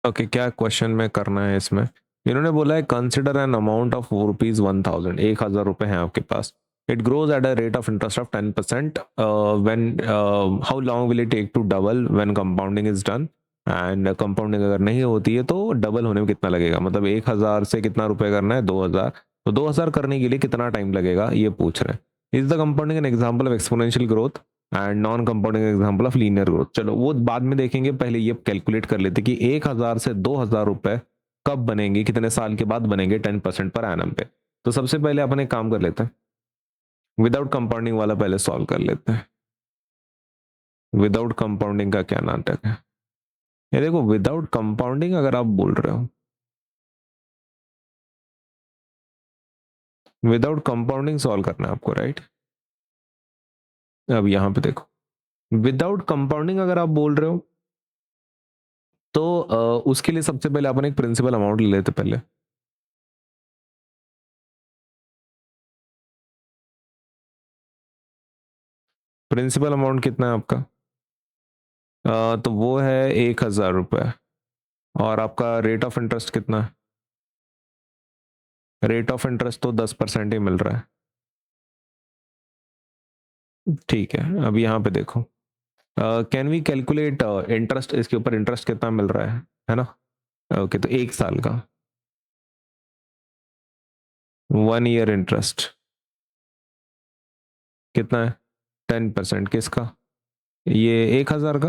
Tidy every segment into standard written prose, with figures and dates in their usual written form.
Okay, क्या question में करना है इसमें? इन्होंने बोला है कंसिडर एन अमाउंट ऑफ ₹1,000, 1,000 है आपके पास. It grows at a rate of interest of 10%. When how long will it take to double when compounding is done? And compounding अगर नहीं होती है तो डबल होने में कितना लगेगा, मतलब 1,000 से कितना रुपए करना है, 2,000. तो 2,000 करने के लिए कितना टाइम लगेगा ये पूछ रहे हैं. Is the compounding an example of exponential growth and non compounding example of linear growth? चलो वो बाद में देखेंगे, पहले ये कैलकुलेट कर लेते कि 1,000 से 2,000 रुपए कब बनेंगे, कितने साल के बाद बनेंगे 10% पर एनम पे. तो सबसे पहले अपन एक काम कर लेते हैं, विदाउट कंपाउंडिंग वाला पहले सॉल्व कर लेते हैं. विदाउट कंपाउंडिंग का क्या नाटक है? ये देखो, विदाउट कंपाउंडिंग अगर आप बोल रहे हो, विदाउट कंपाउंडिंग सॉल्व करना है आपको, राइट? अब यहां पे देखो, विदाउट कंपाउंडिंग अगर आप बोल रहे हो तो उसके लिए सबसे पहले अपन एक प्रिंसिपल अमाउंट ले लेते पहले. प्रिंसिपल अमाउंट कितना है आपका? तो वो है 1,000 रुपये. और आपका रेट ऑफ इंटरेस्ट कितना है? रेट ऑफ इंटरेस्ट तो 10% ही मिल रहा है. ठीक है, अब यहाँ पे देखो, कैन वी कैलकुलेट इंटरेस्ट, इसके ऊपर इंटरेस्ट कितना मिल रहा है ना? ओके, तो 1 साल का 1 ईयर इंटरेस्ट कितना है? 10%. किसका? ये 1,000 का.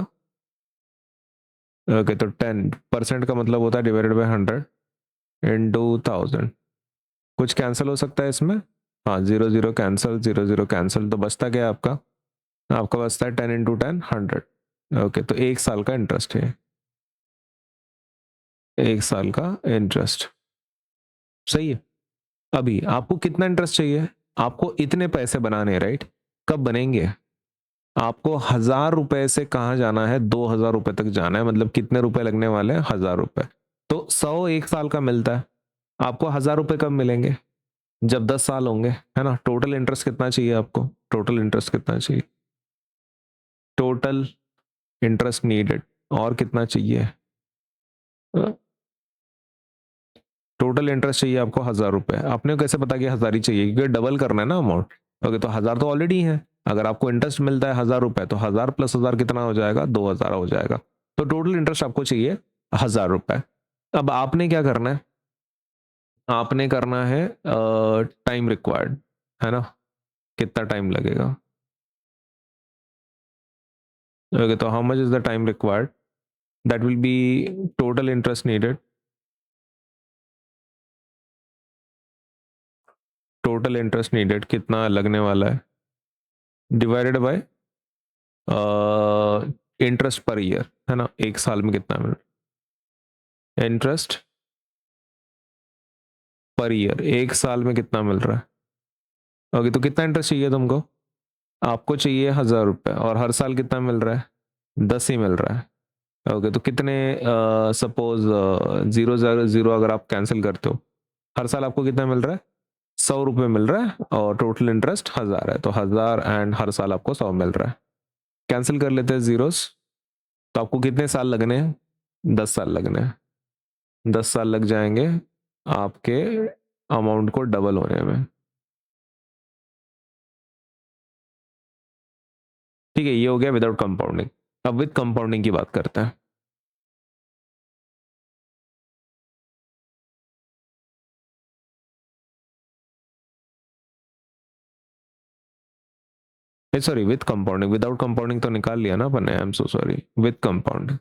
ओके, तो 10% का मतलब होता है डिवाइडेड बाई 100 × 1,000. कुछ कैंसिल हो सकता है इसमें? हाँ, 0 0 कैंसिल, 0 0 कैंसिल, तो बचता क्या है आपका? आपका बचता है 10 × 10 100. ओके, तो 1 साल का इंटरेस्ट है, 1 साल का इंटरेस्ट. सही है. अभी आपको कितना इंटरेस्ट चाहिए? आपको इतने पैसे बनाने हैं, राइट? कब बनेंगे? आपको 1,000 रुपए से कहाँ जाना है? 2,000 रुपए तक जाना है. मतलब कितने रुपए लगने वाले हैं? 1,000 रुपए. तो 100 1 साल का मिलता है. आपको 1,000 रुपए कब मिलेंगे? जब 10 साल होंगे, है ना? टोटल इंटरेस्ट कितना चाहिए आपको? टोटल इंटरेस्ट कितना चाहिए? Total interest needed. और कितना चाहिए? टोटल इंटरेस्ट चाहिए आपको 1,000 रुपए. आपने कैसे पता कि 1,000 ही चाहिए? क्योंकि डबल करना है ना अमाउंट. ओके, तो 1,000 तो ऑलरेडी है. अगर आपको इंटरेस्ट मिलता है 1,000 रुपए, तो 1,000 + 1,000 कितना हो जाएगा? 2,000 हो जाएगा. तो टोटल इंटरेस्ट आपको चाहिए 1,000 रुपए. अब आपने क्या करना है? आपने करना है टाइम रिक्वायर्ड, है ना? कितना टाइम लगेगा? ओके, तो how much is the time required? That will be total interest needed. Total interest needed कितना लगने वाला है? Divided by interest per year, है ना? 1 साल में कितना मिल रहा है इंटरेस्ट पर ईयर? 1 साल में कितना मिल रहा है? ओके, तो कितना इंटरेस्ट चाहिए तुमको? आपको चाहिए 1,000 रुपये. और हर साल कितना मिल रहा है? 10 ही मिल रहा है. ओके, तो कितने, सपोज 0 0 0 अगर आप कैंसिल करते हो, हर साल आपको कितना मिल रहा है? 100 रुपये मिल रहा है. और टोटल इंटरेस्ट 1,000 है, तो 1,000 एंड हर साल आपको 100 मिल रहा है. कैंसिल कर लेते हैं जीरोस. तो आपको कितने साल लगने हैं? 10 साल लगने हैं. 10 साल लग जाएंगे आपके अमाउंट को डबल होने में. ठीक है, ये हो गया विदाउट कंपाउंडिंग. अब विद कंपाउंडिंग की बात करते हैं. Sorry, with compounding. Without compounding तो निकाल लिया ना अपन ने. I am so sorry. With compounding.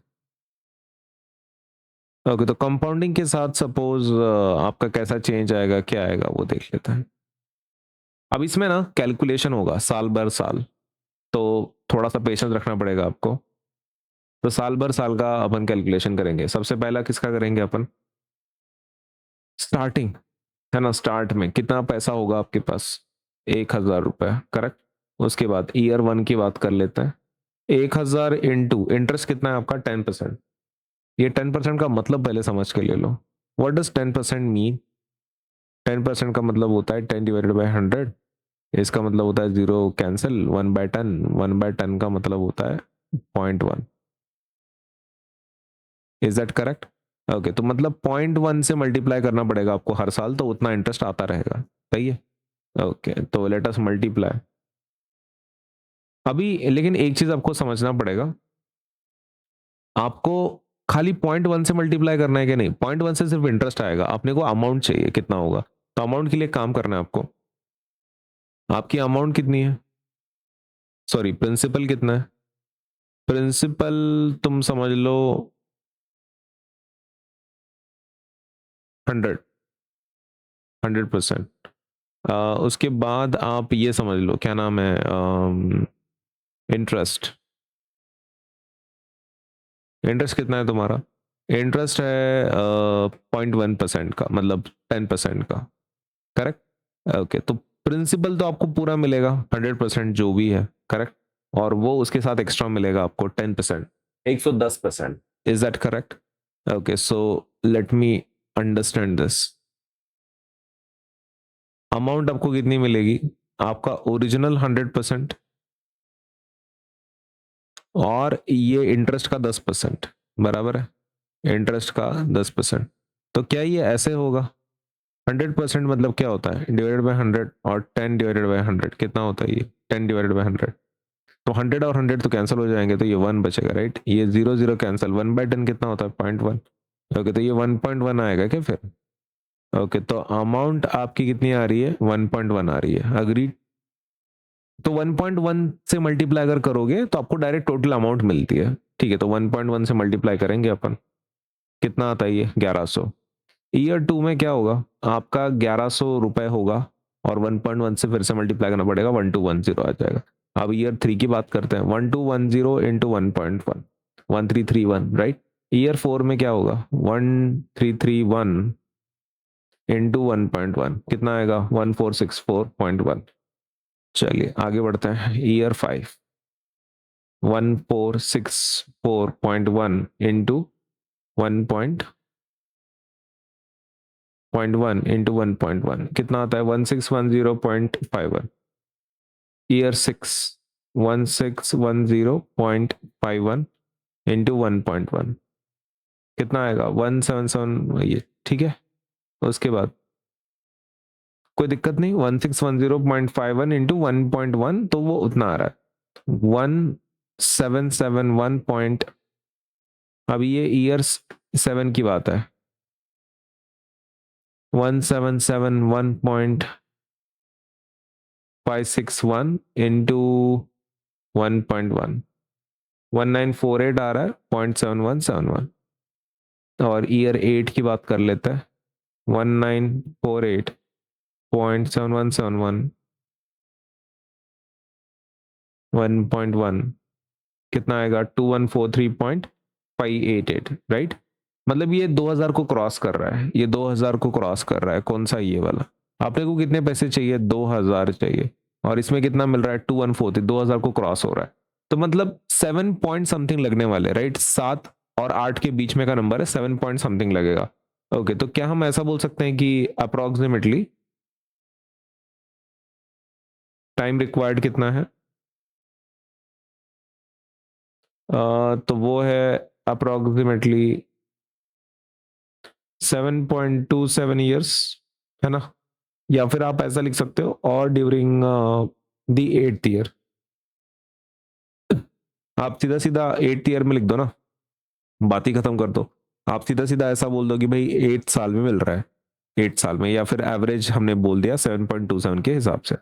Okay, तो कंपाउंडिंग के साथ सपोज आपका कैसा चेंज आएगा, क्या आएगा, वो देख लेते हैं. अब इसमें ना कैलकुलेशन होगा साल भर साल, तो थोड़ा सा पेशेंस रखना पड़ेगा आपको. तो साल भर साल का अपन कैलकुलेशन करेंगे. सबसे पहला किसका करेंगे अपन? स्टार्टिंग, है ना? स्टार्ट में कितना पैसा होगा आपके पास? 1,000 रुपये, करेक्ट. उसके बाद ईयर 1 की बात कर लेते हैं. 1,000 इंटू इंटरेस्ट कितना है आपका? 10%. ये 10% का मतलब पहले समझ के ले लो. What does 10% mean? 10% का मतलब होता है 10 / 100. इसका मतलब होता है 0 कैंसिल, 1/10. 1/10 का मतलब होता है 0.1. Is that correct? ओके, तो मतलब 0.1 से मल्टीप्लाई करना पड़ेगा आपको हर साल, तो उतना इंटरेस्ट आता रहेगा, सही है। ओके, तो लेट अस मल्टीप्लाई अभी। लेकिन एक चीज आपको समझना पड़ेगा, आपको खाली 0.1 से मल्टीप्लाई करना है कि नहीं, 0.1 से सिर्फ इंटरेस्ट आएगा, अपने को अमाउंट चाहिए कितना होगा। तो अमाउंट के लिए काम करना है आपको। आपकी अमाउंट कितनी है, सॉरी प्रिंसिपल कितना है, प्रिंसिपल तुम समझ लो 100, 100%। उसके बाद आप ये समझ लो क्या नाम है, इंटरेस्ट। इंटरेस्ट कितना है तुम्हारा, इंटरेस्ट है 0.1% का, मतलब 10% का, करेक्ट। ओके, तो प्रिंसिपल तो आपको पूरा मिलेगा 100% जो भी है, करेक्ट। और वो उसके साथ एक्स्ट्रा मिलेगा आपको 10%, 110%। Is that correct? Okay, so let me understand this. Amount आपको कितनी मिलेगी, आपका ओरिजिनल 100% और ये इंटरेस्ट का 10%, बराबर है, इंटरेस्ट का 10%। तो क्या ये ऐसे होगा, 100% मतलब क्या होता है, डिवाइडेड बाय 100, और 10 डिवाइडेड बाय 100 कितना होता है, ये 10 डिवाइडेड बाय 100। तो 100 और 100 तो कैंसिल हो जाएंगे, तो ये 1 बचेगा, राइट। ये 0 0 कैंसिल, 1/10 कितना होता है, 0.1। ओके, तो ये 1.1 आएगा क्या फिर। ओके, तो अमाउंट आपकी कितनी आ रही है, 1.1 आ रही है, अग्री। तो 1.1 से मल्टीप्लाई अगर करोगे तो आपको डायरेक्ट टोटल अमाउंट मिलती है, ठीक है। तो 1.1 से मल्टीप्लाई करेंगे अपन, कितना आता है ये, 1100। ईयर 2 में क्या होगा, आपका 1100 रुपए होगा, और 1.1 से फिर से मल्टीप्लाई करना पड़ेगा, 1210 आ जाएगा। अब ईयर 3 की बात करते हैं, 1210 इंटू 1.1, 1331, राइट। ईयर 4 में क्या होगा, 1331 इंटू 1.1 कितना आएगा, 1464.1। चलिए आगे बढ़ते हैं, ईयर 5, 1464.1 इंटू 1.1 इंटू 1.1 कितना आता है, 1610.51। ईयर 6, 1610.51 इंटू 1.1 कितना आएगा, 177, ये ठीक है। उसके बाद कोई दिक्कत नहीं, 1610.51 इंटू 1.1, तो वो उतना आ रहा है 1771 पॉइंट। अभी ये ईयर 7 की बात है, 1771.561 इंटू 1.1, 1948 आ रहा है, 0.7171। और ईयर 8 की बात कर लेते हैं, 1948.7171 1.1 कितना आएगा, 2143.588, राइट। मतलब ये 2000 को क्रॉस कर रहा है, ये 2000 को क्रॉस कर रहा है, कौन सा, ये वाला। आपने को कितने पैसे चाहिए, 2000 चाहिए, और इसमें कितना मिल रहा है, 2143, 2000 को क्रॉस हो रहा है। तो मतलब 7 पॉइंट समथिंग लगने वाले, राइट। 7 और 8 के बीच में का नंबर है, 7 पॉइंट समथिंग लगेगा। ओके, तो क्या हम ऐसा बोल सकते हैं कि अप्रोक्सीमेटली टाइम रिक्वायर्ड कितना है, तो वो है अप्रोक्सीमेटली 7.27 ईयर्स, है ना। या फिर आप ऐसा लिख सकते हो, और ड्यूरिंग द 8th ईयर, आप सीधा सीधा 8th ईयर में लिख दो ना, बात ही खत्म कर दो। आप सीधा सीधा ऐसा बोल दो कि भाई 8 साल में मिल रहा है, 8 साल में, या फिर एवरेज हमने बोल दिया 7.27 के हिसाब से,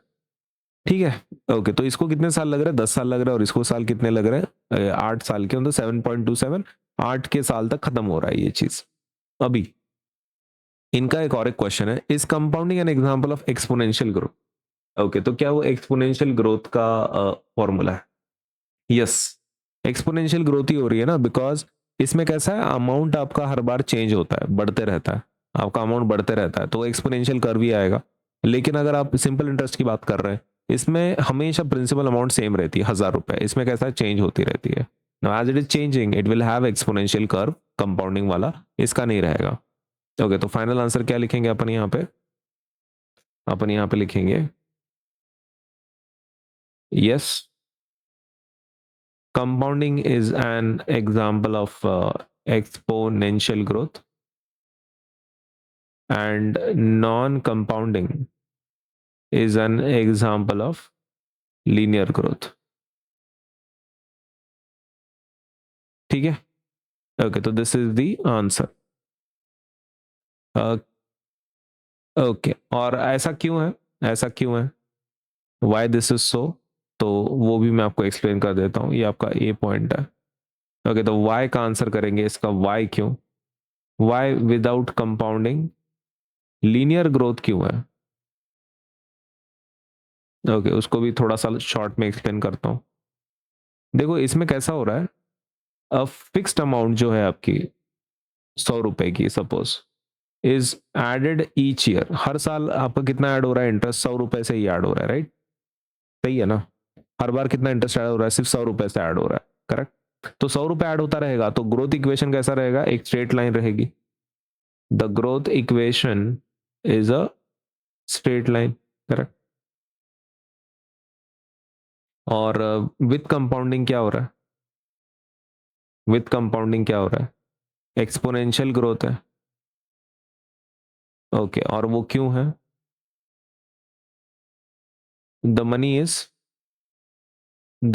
ठीक है। ओके, तो इसको कितने साल लग रहे हैं, 10 साल लग रहा है, और इसको साल कितने लग रहे हैं, 8 साल के, मतलब 7.27, 8 के साल तक खत्म हो रहा है ये चीज। अभी इनका एक और एक क्वेश्चन है, is compounding an example of exponential growth. Okay, तो क्या वो एक्सपोनेंशियल ग्रोथ का फॉर्मूला है, यस। एक्सपोनेंशियल ग्रोथ ही हो रही है ना, बिकॉज इसमें कैसा है, अमाउंट आपका हर बार चेंज होता है, बढ़ते रहता है, आपका अमाउंट बढ़ते रहता है, तो एक्सपोनेंशियल कर्व ही आएगा। लेकिन अगर आप सिंपल इंटरेस्ट की बात कर रहे हैं, इसमें हमेशा प्रिंसिपल अमाउंट सेम रहती है, 1000 रुपए। इसमें कैसा है, चेंज होती रहती है। Now as it is changing, it will have exponential curve, compounding वाला, इसका नहीं रहेगा। ओके, तो फाइनल आंसर क्या लिखेंगे अपन यहाँ पे, अपन यहाँ पे लिखेंगे yes, compounding is an example of exponential growth. and non-compounding is an example of linear growth. ठीक है, ओके, तो this is the answer. Okay, और ऐसा क्यों है, ऐसा क्यों है, वाई दिस इज सो, तो वो भी मैं आपको एक्सप्लेन कर देता हूँ. ये आपका ए पॉइंट है. ओके, तो वाई का आंसर करेंगे, इसका वाई क्यों, why without compounding linear growth क्यों है. ओके, उसको भी थोड़ा सा शॉर्ट में एक्सप्लेन करता हूँ. देखो इसमें कैसा हो रहा है, अ फिक्स्ड अमाउंट जो है आपकी 100 रुपए की suppose is added each year. हर साल आपका कितना ऐड हो रहा है, इंटरेस्ट 100 रुपए से ही ऐड हो रहा है, राइट. सही है ना, हर बार कितना इंटरेस्ट ऐड हो रहा है, सिर्फ 100 रुपए से ऐड हो रहा है, करेक्ट. तो 100 रुपए ऐड होता रहेगा, तो ग्रोथ इक्वेशन कैसा रहेगा, एक स्ट्रेट लाइन रहेगी. The growth equation is a straight line, correct. और विथ कंपाउंडिंग क्या हो रहा है, विथ कंपाउंडिंग क्या हो रहा है, एक्सपोनेंशियल ग्रोथ है. ओके, और वो क्यों है, the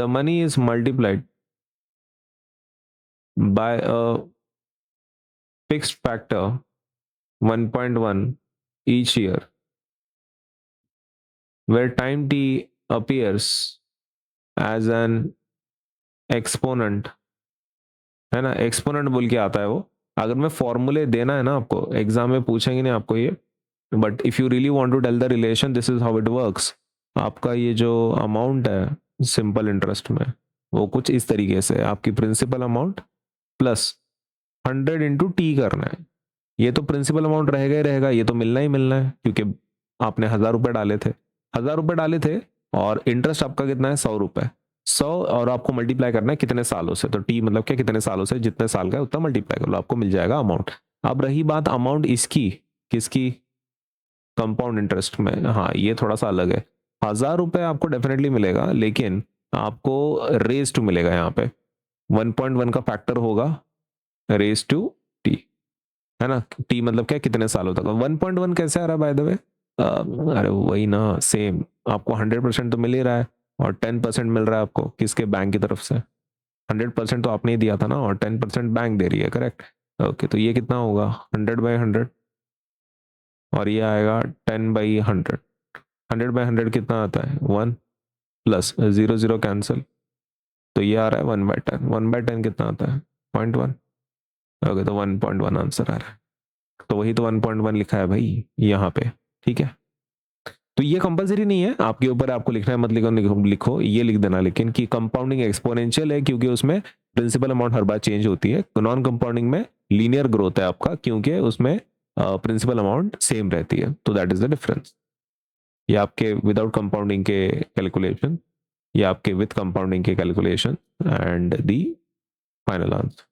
money is multiplied by a fixed factor 1.1 each year where time t appears as an exponent, है ना, एक्सपोनेंट बोल के आता है वो. अगर मैं फॉर्मूले देना है ना आपको, एग्जाम में पूछेंगे नहीं आपको ये, but if you really want to tell the relation, this is how it works. आपका ये जो अमाउंट है सिंपल इंटरेस्ट में, वो कुछ इस तरीके से आपकी प्रिंसिपल अमाउंट प्लस 100 × t करना है. ये तो प्रिंसिपल अमाउंट रहेगा ही रहेगा, ये तो मिलना ही मिलना है, क्योंकि आपने 1000 रुपए डाले थे, 1000 रुपए डाले थे, और इंटरेस्ट आपका कितना है, 100 रुपए. 100, और आपको मल्टीप्लाई करना है कितने सालों से, तो टी मतलब क्या, कितने सालों से, जितने साल का है उतना मल्टीप्लाई कर लो, आपको मिल जाएगा अमाउंट. अब रही बात अमाउंट इसकी, किसकी, कंपाउंड इंटरेस्ट में. हाँ, ये थोड़ा सा अलग है. 1000 रुपए आपको डेफिनेटली मिलेगा, लेकिन आपको रेज टू मिलेगा यहाँ पे, 1.1 का फैक्टर होगा रेज टू टी, है ना. टी मतलब क्या, कितने सालों तक. 1.1 कैसे आ रहा है बाय द वे, अरे वही ना, सेम आपको 100% तो मिल ही रहा है, और 10% मिल रहा है आपको किसके, बैंक की तरफ से. 100% तो आपने ही दिया था ना, और 10% बैंक दे रही है, करेक्ट. ओके, तो ये कितना होगा, 100/100, और ये आएगा 10/100. 100/100 कितना आता है, 1, प्लस 0 0 कैंसिल, तो ये आ रहा है 1/10. 1/10 कितना आता है, 0.1. ओके, तो 1.1 आंसर आ रहा है. तो वही तो 1.1 लिखा है भाई यहाँ पे, ठीक है. तो ये कंपलसरी नहीं है, आपके ऊपर, आपको लिखना है मत लिखो, लिखो ये लिख देना लेकिन, कि कंपाउंडिंग एक्सपोनेंशियल है क्योंकि उसमें प्रिंसिपल अमाउंट हर बार चेंज होती है. नॉन कंपाउंडिंग में लीनियर ग्रोथ है आपका, क्योंकि उसमें प्रिंसिपल अमाउंट सेम रहती है, तो दैट इज द डिफरेंस. ये आपके विदाउट कंपाउंडिंग के कैलकुलेशन, ये आपके विथ कंपाउंडिंग के calculation, and the final answer.